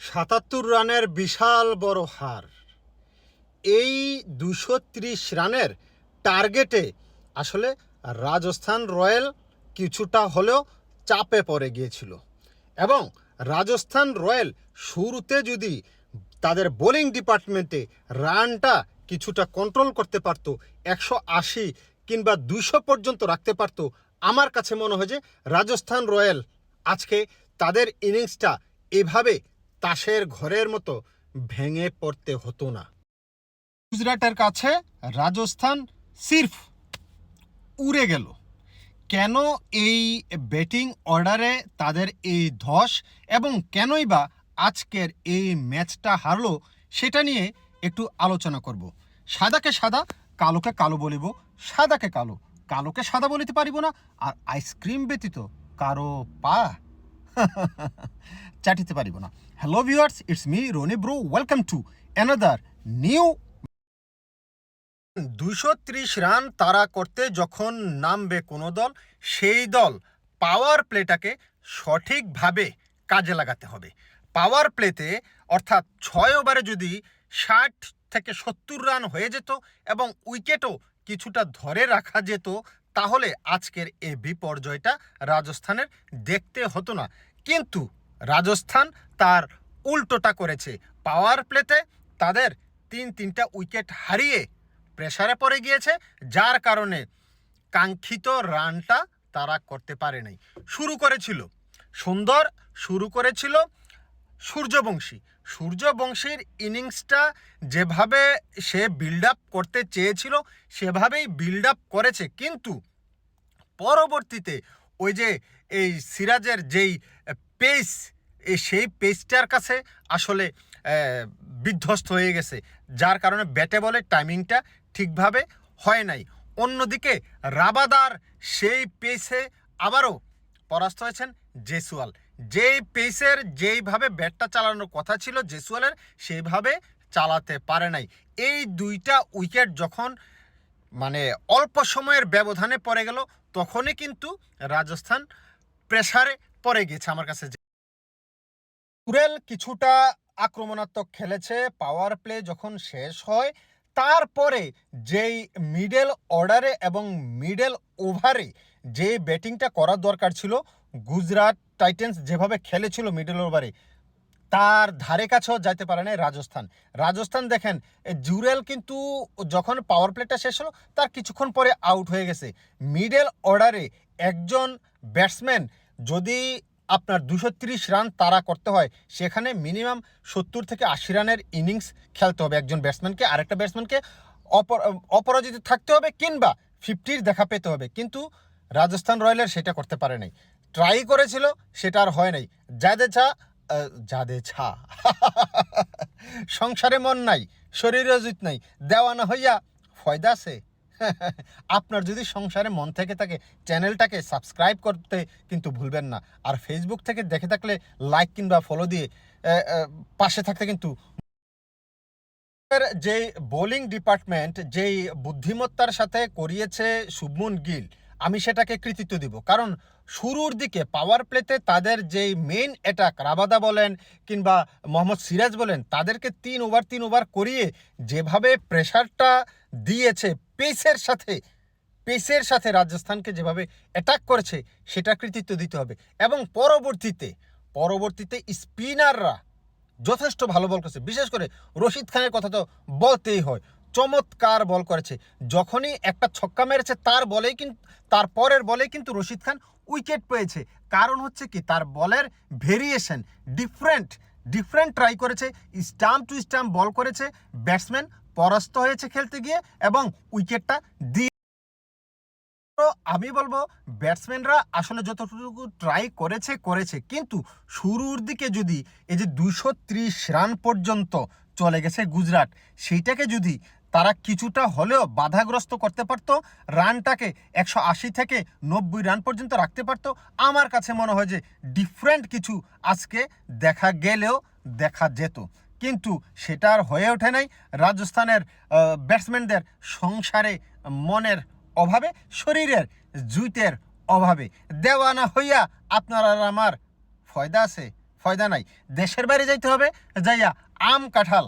৭৭ রানের বিশাল বড় হার। এই ২৩০ রানের টার্গেটে আসলে রাজস্থান রয়্যাল কিছুটা হলেও চাপে পড়ে গিয়েছিল এবং রাজস্থান রয়্যাল শুরুতে যদি তাদের বোলিং ডিপার্টমেন্টে রানটা কিছুটা কন্ট্রোল করতে পারতো, ১৮০ কিংবা ২০০ পর্যন্ত রাখতে পারতো, আমার কাছে মনে হয় যে রাজস্থান রয়্যাল আজকে তাদের ইনিংসটা এভাবে তাসের ঘরের মতো ভেঙে পড়তে হতো না। গুজরাটের কাছে রাজস্থান সির্ফ উড়ে গেল। কেন এই ব্যাটিং অর্ডারে তাদের এই ধস এবং কেনই বা আজকের এই ম্যাচটা হারলো সেটা নিয়ে একটু আলোচনা করব। সাদাকে সাদা, কালোকে কালো বলিব, সাদাকে কালো, কালোকে সাদা বলিতে পারিব না, আর আইসক্রিম ব্যতীত কারো পা চাটিতে পারিব না। Hello viewers, it's me Roni bro, welcome to another new. ২৩০ run তাড়া করতে যখন নামবে কোনো দল, সেই দল পাওয়ার প্লেটাকে সঠিকভাবে কাজে লাগাতে হবে। পাওয়ার প্লেতে অর্থাৎ ৬ ওভারে যদি ৬০ থেকে ৭০ রান হয়ে যেত এবং উইকেটও কিছুটা ধরে রাখা যেত, তাহলে আজকের এই বিপর্যয়টা রাজস্থানের দেখতে হতো না। কিন্তু রাজস্থান তার উল্টোটা করেছে। পাওয়ার প্লেতে তাদের তিনটা উইকেট হারিয়ে প্রেসারে পড়ে গিয়েছে, যার কারণে কাঙ্ক্ষিত রানটা তারা করতে পারে নাই। শুরু করেছিল সূর্যবংশীর ইনিংসটা যেভাবে সে বিল্ড আপ করতে চেয়েছিল সেভাবেই বিল্ড আপ করেছে, কিন্তু পরবর্তীতে ওই যে এই সিরাজের যেই পেস, সেই পেসটার কাছে আসলে বিধ্বস্ত হয়ে গেছে, যার কারণে ব্যাটে বলে টাইমিংটা ঠিকভাবে হয় নাই। অন্যদিকে রাবাদার সেই পেসে আবারও পরাস্ত হয়েছেন জেসওয়াল। যেই পেসের যেইভাবে ব্যাটটা চালানোর কথা ছিল জেসওয়ালের, সেইভাবে চালাতে পারে নাই। এই দুইটা উইকেট যখন মানে অল্প সময়ের ব্যবধানে পড়ে গেল, তখনই কিন্তু রাজস্থান প্রেসারে পড়ে গেছে। আমার কাছে রয়্যাল কিছুটা আক্রমণাত্মক খেলেছে। পাওয়ার প্লে যখন শেষ হয়, তারপরে যেই মিডল অর্ডারে এবং মিডল ওভারে যে ব্যাটিংটা করার দরকার ছিল, গুজরাট টাইটেন্স যেভাবে খেলেছিল মিডল ওভারে, তার ধারে কাছেও যাইতে পারে না রাজস্থান দেখেন, জুরেল কিন্তু যখন পাওয়ার প্লেটা শেষ হলো তার কিছুক্ষণ পরে আউট হয়ে গেছে। মিডল অর্ডারে একজন ব্যাটসম্যান যদি আপনার ২৩০ রান তাড়া করতে হয়, সেখানে মিনিমাম ৭০ থেকে ৮০ রানের ইনিংস খেলতে হবে একজন ব্যাটসম্যানকে। আরেকটা ব্যাটসম্যানকে অপরাজিত থাকতে হবে কিংবা 50-র দেখা পেতে হবে, কিন্তু রাজস্থান রয়্যালের সেটা করতে পারে নাই। ট্রাই করেছিল, সেটা আর হয় নাই। জাদেছা সংসারে মন নাই, শরীরে জিত নাই, দেওয়ানা হইয়া ফয়দা আছে। আপনার যদি সংসারে মন থেকে থাকে, চ্যানেলটাকে সাবস্ক্রাইব করতে কিন্তু ভুলবেন না। আর ফেসবুক থেকে দেখে থাকলে লাইক কিংবা ফলো দিয়ে পাশে থাকতে কিন্তু। যেই বোলিং ডিপার্টমেন্ট যেই বুদ্ধিমত্তার সাথে করিয়েছে শুভমন গিল, আমি সেটাকে কৃতিত্ব দিব। কারণ শুরুর দিকে পাওয়ার প্লেতে তাদের যেই মেইন অ্যাটাক, রাবাদা বলেন কিংবা মোহাম্মদ সিরাজ বলেন, তাদেরকে ৩ ওভার করিয়ে যেভাবে প্রেশারটা দিয়েছে পেসের সাথে রাজস্থানকে যেভাবে অ্যাটাক করেছে, সেটা কৃতিত্ব দিতে হবে। এবং পরবর্তীতে স্পিনাররা যথেষ্ট ভালো বল করেছে। বিশেষ করে রশিদ খানের কথা তো বলতেই হয়, চমৎকার বল করেছে। যখনই একটা ছক্কা মেরেছে তার পরের বলেই কিন্তু রশিদ খান উইকেট পেয়েছে। কারণ হচ্ছে কি, তার বলের ভেরিয়েশন ডিফারেন্ট ট্রাই করেছে, স্টাম্প টু স্টাম্প বল করেছে, ব্যাটসম্যান পরাস্ত হয়েছে খেলতে গিয়ে এবং উইকেটটা দিয়ে। আমি বলবো ব্যাটসম্যানরা আসলে যতটুকু ট্রাই করেছে, কিন্তু শুরুর দিকে যদি এই যে ২৩০ রান পর্যন্ত চলে গেছে গুজরাট, সেইটাকে যদি তারা কিছুটা হলেও বাধাগ্রস্ত করতে পারতো, রানটাকে ১৮০ থেকে ৯০ রান পর্যন্ত রাখতে পারতো, আমার কাছে মনে হয় যে ডিফারেন্ট কিছু আজকে দেখা যেত। কিন্তু সেটা আর হয়ে ওঠে নাই। রাজস্থানের ব্যাটসম্যানদের সংসারে মনের অভাবে, শরীরের জুইতের অভাবে দেওয়ানা হইয়া আপনার আর আমার ফয়দা আছে ফয়দা নাই। দেশের বাইরে যাইতে হবে, যাইয়া আম কাঁঠাল